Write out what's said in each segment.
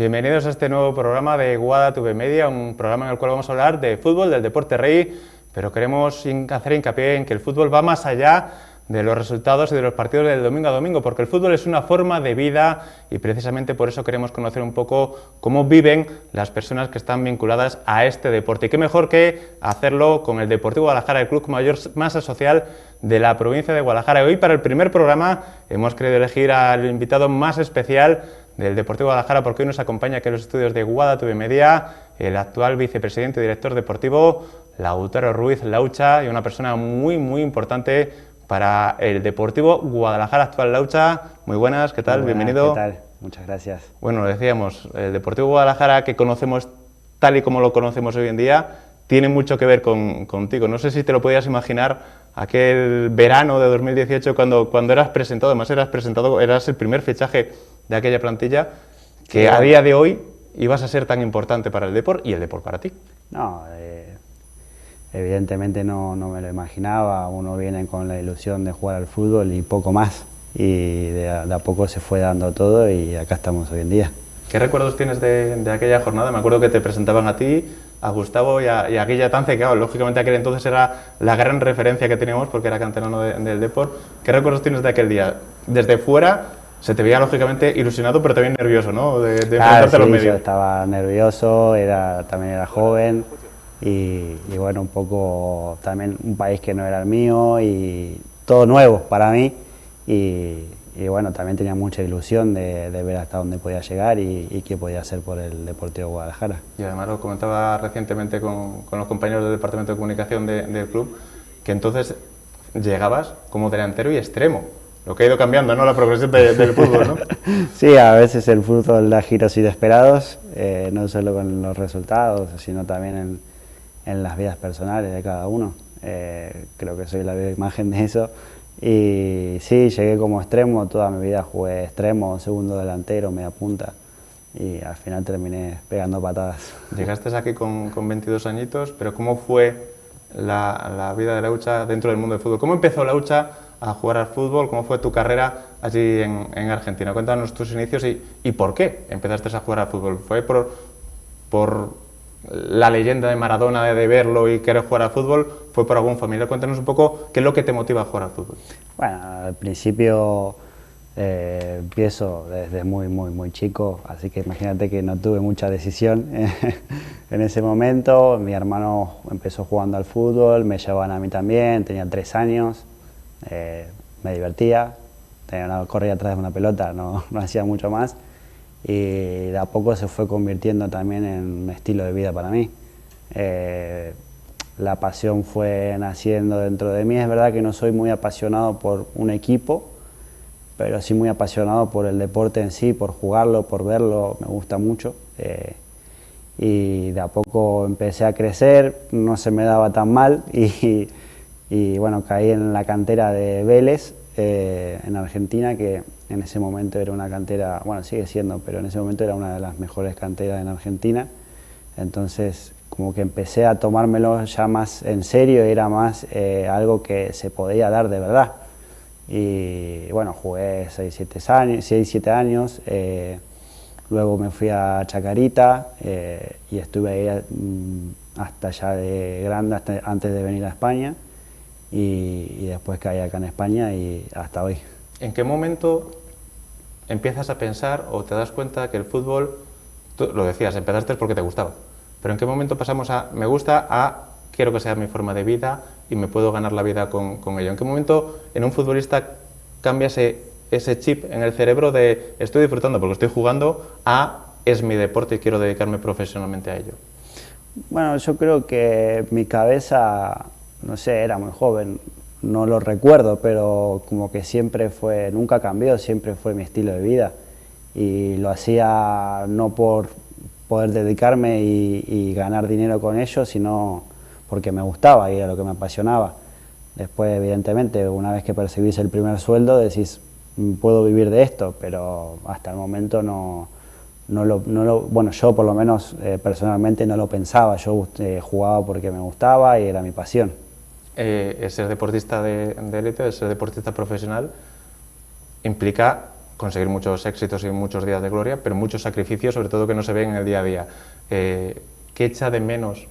Bienvenidos a este nuevo programa de Guada TV Media, un programa en el cual vamos a hablar de fútbol, del deporte rey, pero queremos hacer hincapié en que el fútbol va más allá de los resultados y de los partidos del domingo a domingo, porque el fútbol es una forma de vida y precisamente por eso queremos conocer un poco cómo viven las personas que están vinculadas a este deporte. Y qué mejor que hacerlo con el Deportivo Guadalajara, el club con mayor masa social de la provincia de Guadalajara. Y hoy, para el primer programa, hemos querido elegir al invitado más especial del Deportivo Guadalajara, porque hoy nos acompaña aquí en los estudios de Guada TV Media el actual vicepresidente y director deportivo, Lautaro Ruiz Laucha, y una persona muy importante para el Deportivo Guadalajara actual. Laucha, muy buenas, ¿qué tal? Muy buenas, Bienvenido. ¿qué tal? Muchas gracias. Bueno, lo decíamos, el Deportivo Guadalajara que conocemos tal y como lo conocemos hoy en día, tiene mucho que ver contigo. No sé si te lo podías imaginar aquel verano de 2018 cuando eras presentado, además eras el primer fichaje de aquella plantilla, que a día de hoy ibas a ser tan importante para el deporte y el deporte para ti. No, evidentemente no me lo imaginaba. Uno viene con la ilusión de jugar al fútbol y poco más, y de a poco se fue dando todo y acá estamos hoy en día. ¿Qué recuerdos tienes de aquella jornada? Me acuerdo que te presentaban a ti, a Gustavo y a Guilla Tance, que claro, lógicamente aquel entonces era la gran referencia que teníamos porque era canterano del Depor. ¿Qué recuerdos tienes de aquel día? Desde fuera se te veía lógicamente ilusionado, pero también nervioso, ¿no? De enfrentarte a los medios. Yo estaba nervioso, también era joven y bueno, un poco también un país que no era el mío y todo nuevo para mí y bueno, también tenía mucha ilusión de ver hasta dónde podía llegar y qué podía hacer por el Deportivo Guadalajara. Y además lo comentaba recientemente con los compañeros del Departamento de Comunicación del club, que entonces llegabas como delantero y extremo. Lo que ha ido cambiando, ¿no? La progresión del fútbol, ¿no? Sí, a veces el fútbol da giros inesperados, no solo con los resultados, sino también en las vidas personales de cada uno. Creo que soy la viva imagen de eso. Y sí, llegué como extremo, toda mi vida jugué extremo, segundo delantero, media punta, y al final terminé pegando patadas. Llegaste aquí con 22 añitos, pero ¿cómo fue la vida de Laucha dentro del mundo del fútbol? ¿Cómo empezó Laucha a jugar al fútbol? ¿Cómo fue tu carrera allí en Argentina? Cuéntanos tus inicios y por qué empezaste a jugar al fútbol. ¿Fue por la leyenda de Maradona de verlo y querer jugar al fútbol? ¿Fue por algún familiar? Cuéntanos un poco qué es lo que te motiva a jugar al fútbol. Bueno, al principio empiezo desde muy chico, así que imagínate que no tuve mucha decisión en ese momento. Mi hermano empezó jugando al fútbol, me llevaban a mí también, tenía 3 años. Me divertía, corría atrás de una pelota, no hacía mucho más y de a poco se fue convirtiendo también en un estilo de vida para mí. La pasión fue naciendo dentro de mí. Es verdad que no soy muy apasionado por un equipo, pero sí muy apasionado por el deporte en sí, por jugarlo, por verlo, me gusta mucho. Y de a poco empecé a crecer, no se me daba tan mal y bueno, caí en la cantera de Vélez, en Argentina, que en ese momento era una cantera, bueno, sigue siendo, pero en ese momento era una de las mejores canteras en Argentina. Entonces, como que empecé a tomármelo ya más en serio, era más algo que se podía dar de verdad. Y bueno, jugué 6-7 años, luego me fui a Chacarita y estuve ahí hasta ya de grande, antes de venir a España. Y después caí acá en España y hasta hoy. ¿En qué momento empiezas a pensar o te das cuenta que el fútbol, tú lo decías, empezaste porque te gustaba, pero en qué momento pasamos a me gusta a quiero que sea mi forma de vida y me puedo ganar la vida con ello? ¿En qué momento en un futbolista cambia ese chip en el cerebro de estoy disfrutando porque estoy jugando a es mi deporte y quiero dedicarme profesionalmente a ello? Bueno, yo creo que mi cabeza, no sé, era muy joven, no lo recuerdo, pero como que nunca cambió, siempre fue mi estilo de vida y lo hacía no por poder dedicarme y ganar dinero con ello, sino porque me gustaba y era lo que me apasionaba. Después, evidentemente, una vez que percibís el primer sueldo, decís, puedo vivir de esto, pero hasta el momento bueno, yo por lo menos personalmente no lo pensaba, yo jugaba porque me gustaba y era mi pasión. El ser deportista de élite, el ser deportista profesional, implica conseguir muchos éxitos y muchos días de gloria, pero muchos sacrificios, sobre todo que no se ven en el día a día. ¿Qué echa de menos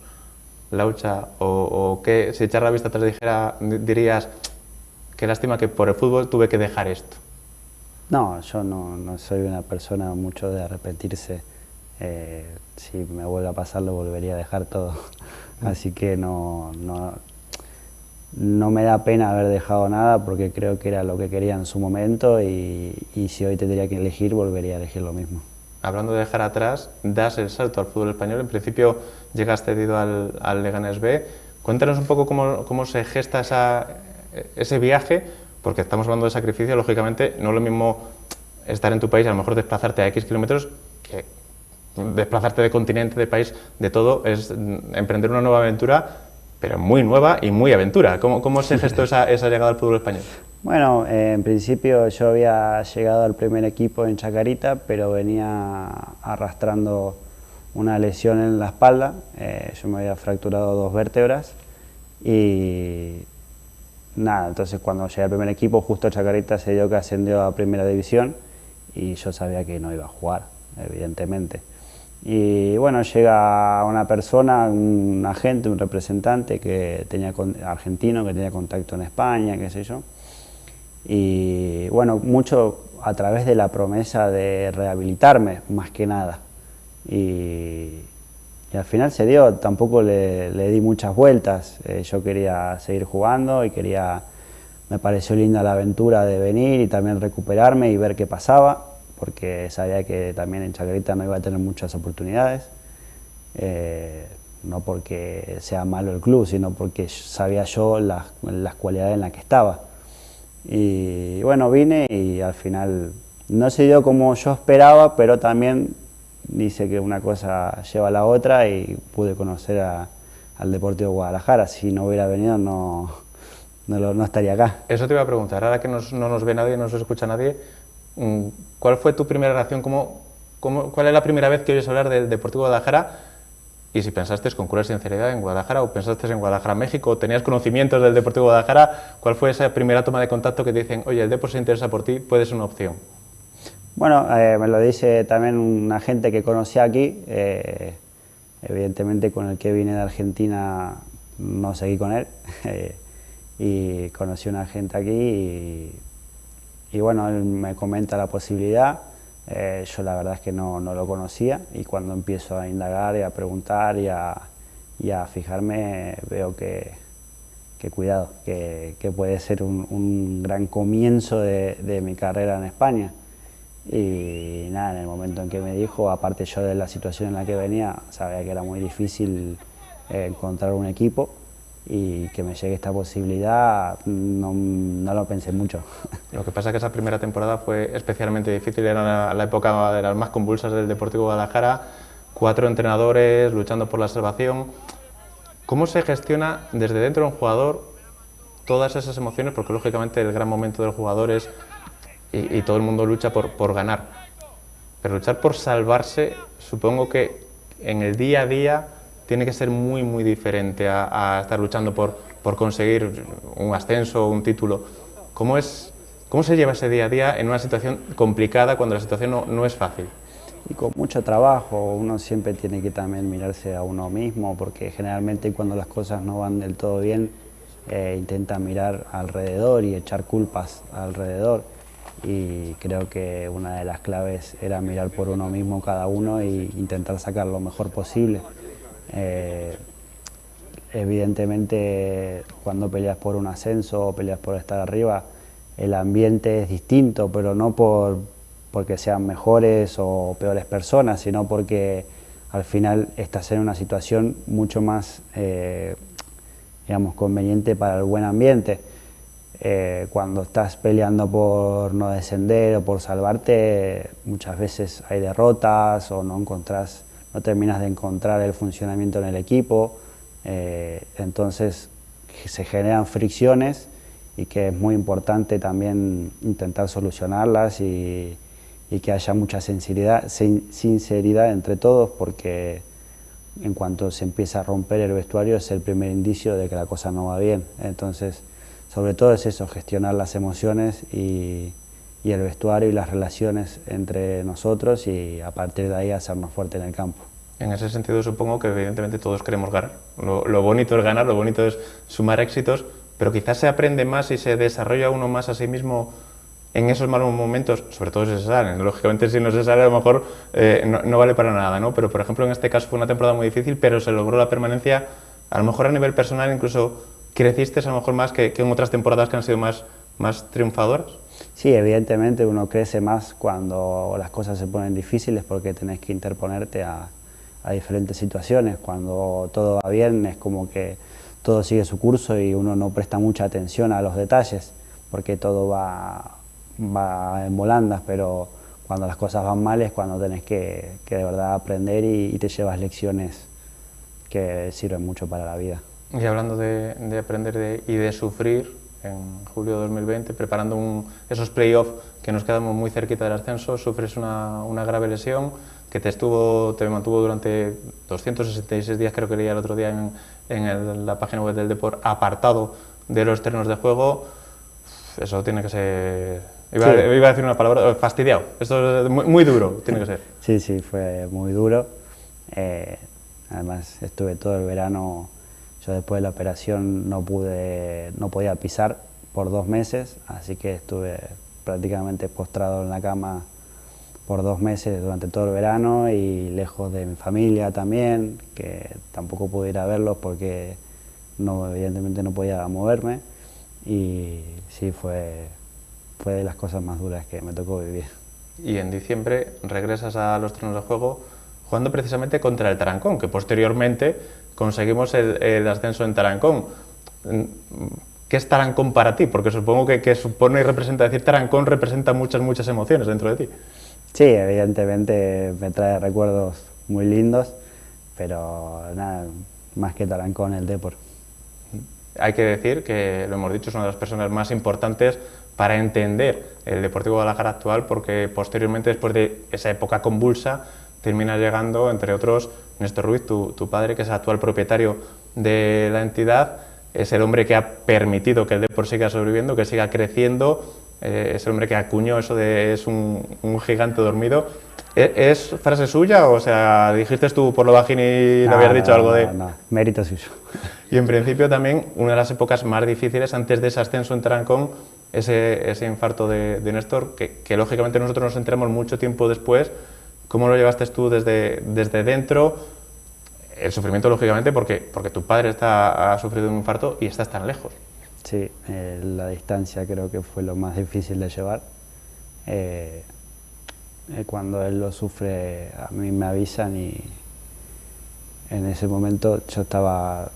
Laucha o qué, si echar la vista atrás dirías, qué lástima que por el fútbol tuve que dejar esto? No, yo no soy una persona mucho de arrepentirse. Si me vuelve a pasar lo volvería a dejar todo. Así que no me da pena haber dejado nada porque creo que era lo que quería en su momento y si hoy tendría que elegir, volvería a elegir lo mismo. Hablando de dejar atrás, das el salto al fútbol español. En principio llegas cedido al Leganés B. Cuéntanos un poco cómo se gesta ese viaje, porque estamos hablando de sacrificio, lógicamente no es lo mismo estar en tu país, a lo mejor desplazarte a X kilómetros, que desplazarte de continente, de país, de todo, es emprender una nueva aventura, pero muy nueva y muy aventura. ¿Cómo se gestó esa llegada al fútbol español? Bueno, en principio yo había llegado al primer equipo en Chacarita, pero venía arrastrando una lesión en la espalda. Yo me había fracturado 2 vértebras y nada, entonces cuando llegué al primer equipo, justo Chacarita se dio que ascendió a primera división y yo sabía que no iba a jugar, evidentemente. Y bueno, llega una persona, un agente, un representante argentino que tenía contacto en España, qué sé yo. Y bueno, mucho a través de la promesa de rehabilitarme, más que nada. Y al final se dio, tampoco le di muchas vueltas. Yo quería seguir jugando y me pareció linda la aventura de venir y también recuperarme y ver qué pasaba, porque sabía que también en Chacarita no iba a tener muchas oportunidades. No porque sea malo el club, sino porque sabía yo las cualidades en las que estaba. Y bueno, vine y al final no se dio como yo esperaba, pero también dice que una cosa lleva a la otra y pude conocer al Deportivo Guadalajara. Si no hubiera venido no estaría acá. Eso te iba a preguntar, ahora que no nos ve nadie, no nos escucha nadie, ¿cuál fue tu primera reacción? ¿Cuál es la primera vez que oyes hablar del Deportivo Guadalajara? Y si pensaste con cruel sinceridad en Guadalajara o pensaste en Guadalajara, México, o tenías conocimientos del Deportivo Guadalajara, ¿cuál fue esa primera toma de contacto que te dicen, oye, el Depor se interesa por ti, puede ser una opción? Bueno, me lo dice también un agente que conocí aquí, evidentemente con el que vine de Argentina no seguí con él, y conocí a un agente aquí y bueno, él me comenta la posibilidad. Yo la verdad es que no lo conocía y cuando empiezo a indagar y a preguntar y a fijarme veo que cuidado, que puede ser un gran comienzo de mi carrera en España. Y nada, en el momento en que me dijo, aparte yo de la situación en la que venía, sabía que era muy difícil encontrar un equipo y que me llegue esta posibilidad, no lo pensé mucho. Lo que pasa es que esa primera temporada fue especialmente difícil, era la época de las más convulsas del Deportivo Guadalajara, 4 entrenadores luchando por la salvación. ¿Cómo se gestiona desde dentro de un jugador todas esas emociones? Porque lógicamente el gran momento del jugador es, y todo el mundo lucha por ganar, pero luchar por salvarse, supongo que en el día a día tiene que ser muy, muy diferente a estar luchando por conseguir un ascenso o un título. ¿Cómo se lleva ese día a día en una situación complicada cuando la situación no es fácil? Y con mucho trabajo, uno siempre tiene que también mirarse a uno mismo, porque generalmente cuando las cosas no van del todo bien, intenta mirar alrededor y echar culpas alrededor. Y creo que una de las claves era mirar por uno mismo cada uno e intentar sacar lo mejor posible. Evidentemente cuando peleas por un ascenso o peleas por estar arriba, el ambiente es distinto, pero no porque sean mejores o peores personas, sino porque al final estás en una situación mucho más digamos, conveniente para el buen ambiente. Cuando estás peleando por no descender o por salvarte, muchas veces hay derrotas o no terminas de encontrar el funcionamiento en el equipo, entonces se generan fricciones y que es muy importante también intentar solucionarlas y que haya mucha sinceridad entre todos, porque en cuanto se empieza a romper el vestuario es el primer indicio de que la cosa no va bien. Entonces, sobre todo es eso, gestionar las emociones y y el vestuario y las relaciones entre nosotros y a partir de ahí hacernos fuertes en el campo. En ese sentido supongo que evidentemente todos queremos ganar. Lo bonito es ganar, lo bonito es sumar éxitos, pero quizás se aprende más y se desarrolla uno más a sí mismo en esos malos momentos, sobre todo si se salen. Lógicamente si no se sale a lo mejor no vale para nada, ¿no? Pero por ejemplo en este caso fue una temporada muy difícil, pero se logró la permanencia. A lo mejor a nivel personal incluso creciste a lo mejor más que en otras temporadas que han sido más triunfadoras. Sí, evidentemente uno crece más cuando las cosas se ponen difíciles porque tenés que interponerte a diferentes situaciones. Cuando todo va bien es como que todo sigue su curso y uno no presta mucha atención a los detalles porque todo va en volandas, pero cuando las cosas van mal es cuando tenés que de verdad aprender y te llevas lecciones que sirven mucho para la vida. Y hablando de aprender y de sufrir, en julio de 2020, preparando esos playoffs que nos quedamos muy cerquita del ascenso, sufres una grave lesión que te mantuvo durante 266 días, creo que leía el otro día en la página web del Depor, apartado de los terrenos de juego. Eso tiene que ser, iba a decir una palabra, fastidiado, esto es muy duro, tiene que ser. Sí, sí, fue muy duro. Además estuve todo el verano. Yo después de la operación no podía pisar por 2 meses, así que estuve prácticamente postrado en la cama por 2 meses durante todo el verano y lejos de mi familia también, que tampoco pude ir a verlos porque evidentemente no podía moverme y sí, fue de las cosas más duras que me tocó vivir. Y en diciembre regresas a los terrenos de juego jugando precisamente contra el Tarancón, que posteriormente conseguimos el ascenso en Tarancón. ¿Qué es Tarancón para ti? Porque supongo que supone y representa, decir Tarancón representa muchas emociones dentro de ti. Sí, evidentemente me trae recuerdos muy lindos, pero nada, más que Tarancón, el Depor. Hay que decir que, lo hemos dicho, es una de las personas más importantes para entender el Deportivo Guadalajara actual, porque posteriormente, después de esa época convulsa, termina llegando, entre otros, Néstor Ruiz, tu padre, que es el actual propietario de la entidad, es el hombre que ha permitido que el Depor siga sobreviviendo, que siga creciendo, es el hombre que acuñó eso de es un gigante dormido. ¿Es frase suya o sea, dijiste tú por lo bajín y le habías dicho algo de...? No, mérito suyo. Y en principio también una de las épocas más difíciles antes de ese ascenso en Tarancón, ese infarto de Néstor, que lógicamente nosotros nos enteramos mucho tiempo después. ¿Cómo lo llevaste tú desde dentro? El sufrimiento, lógicamente, porque tu padre ha sufrido un infarto y estás tan lejos. Sí, la distancia creo que fue lo más difícil de llevar. Cuando él lo sufre, a mí me avisan y en ese momento yo estaba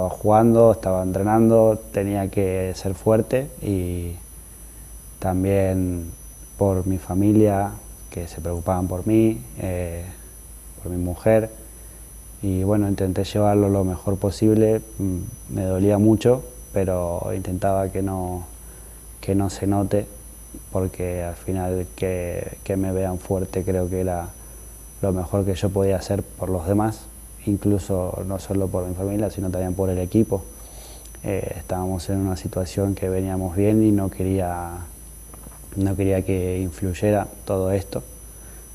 jugando, estaba entrenando, tenía que ser fuerte y también por mi familia, que se preocupaban por mí, por mi mujer, y bueno, intenté llevarlo lo mejor posible. Me dolía mucho, pero intentaba que no se note, porque al final que me vean fuerte creo que era lo mejor que yo podía hacer por los demás, incluso no solo por mi familia, sino también por el equipo. Estábamos en una situación que veníamos bien y no quería que influyera todo esto.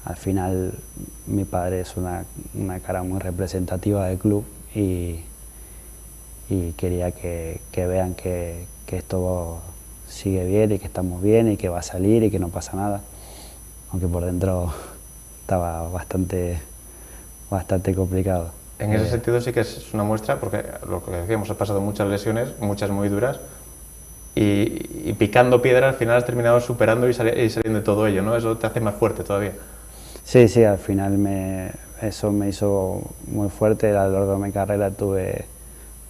Al final mi padre es una cara muy representativa del club y quería que vean que esto sigue bien y que estamos bien y que va a salir y que no pasa nada, aunque por dentro estaba bastante complicado. En ese sentido sí que es una muestra, porque lo que decíamos, has pasado muchas lesiones, muchas muy duras, y picando piedra al final has terminado superando y saliendo de todo ello, ¿no? Eso te hace más fuerte todavía. Sí, al final eso me hizo muy fuerte. A lo largo de mi carrera tuve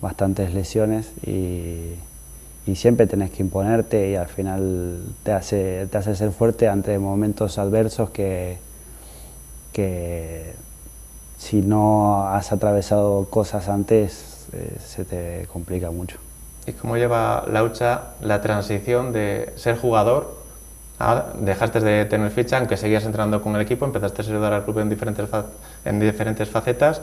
bastantes lesiones y siempre tenés que imponerte y al final te hace ser fuerte ante momentos adversos que si no has atravesado cosas antes se te complica mucho. ¿Y cómo lleva Laucha la transición de ser jugador a dejaste de tener ficha, aunque seguías entrenando con el equipo, empezaste a ayudar al club en diferentes facetas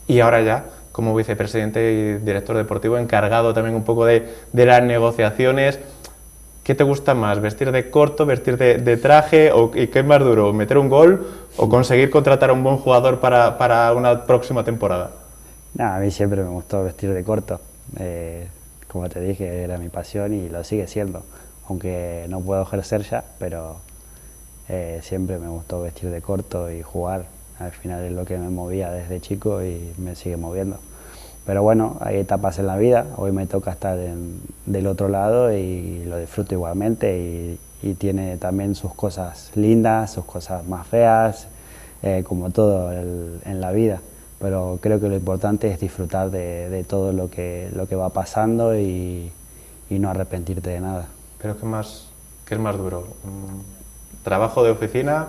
y ahora ya como vicepresidente y director deportivo encargado también un poco de las negociaciones? ¿qué te gusta más? ¿Vestir de corto, vestir de traje? ¿Y qué es más duro? ¿Meter un gol o conseguir contratar a un buen jugador para una próxima temporada? Nada, a mí siempre me gustó vestir de corto. Como te dije, era mi pasión y lo sigue siendo. Aunque no puedo ejercer ya, pero siempre me gustó vestir de corto y jugar. Al final es lo que me movía desde chico y me sigue moviendo. Pero bueno, hay etapas en la vida. Hoy me toca estar del otro lado y lo disfruto igualmente y tiene también sus cosas lindas, sus cosas más feas, como todo en la vida. Pero creo que lo importante es disfrutar de todo lo que va pasando y no arrepentirte de nada. ¿Pero qué es más duro? ¿Trabajo de oficina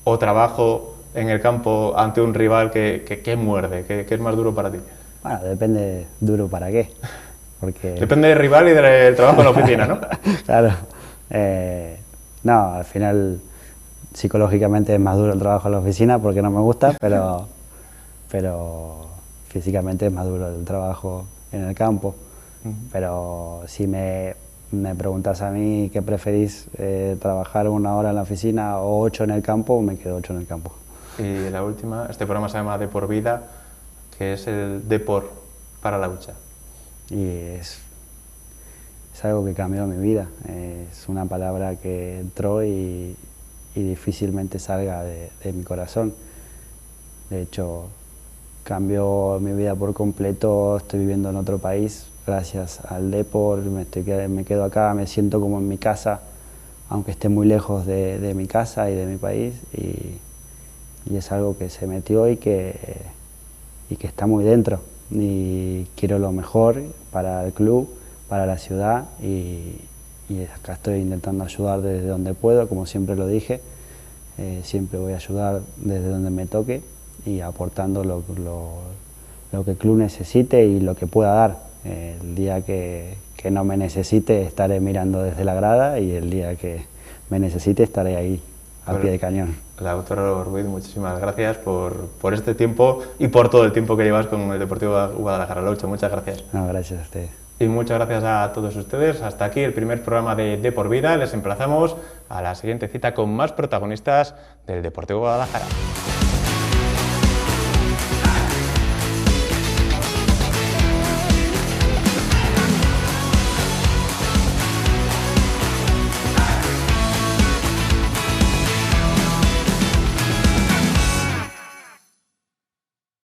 o trabajo en el campo ante un rival que muerde? ¿Qué es más duro para ti? Bueno, depende duro para qué. Porque... Depende del rival y del trabajo en la oficina, ¿no? Claro. No, al final psicológicamente es más duro el trabajo en la oficina porque no me gusta, pero físicamente es más duro el trabajo en el campo. Pero si me preguntas a mí qué preferís, trabajar 1 hora en la oficina o 8 en el campo, me quedo 8 en el campo. Y la última, este programa se llama De por Vida, que es el Depor para la Hucha. Y es algo que cambió mi vida, es una palabra que entró y difícilmente salga de mi corazón. De hecho, cambió mi vida por completo, estoy viviendo en otro país gracias al Depor, me quedo acá, me siento como en mi casa, aunque esté muy lejos de mi casa y de mi país, y es algo que se metió y que está muy dentro, y quiero lo mejor para el club, para la ciudad, y acá estoy intentando ayudar desde donde puedo, como siempre lo dije, siempre voy a ayudar desde donde me toque y aportando lo que el club necesite y lo que pueda dar. El día que no me necesite estaré mirando desde la grada y el día que me necesite estaré ahí al pie de cañón. La doctora Ruiz, muchísimas gracias por este tiempo y por todo el tiempo que llevas con el Deportivo Guadalajara. Laucha, muchas gracias. No, gracias a ustedes. Y muchas gracias a todos ustedes. Hasta aquí el primer programa de Por Vida. Les emplazamos a la siguiente cita con más protagonistas del Deportivo Guadalajara.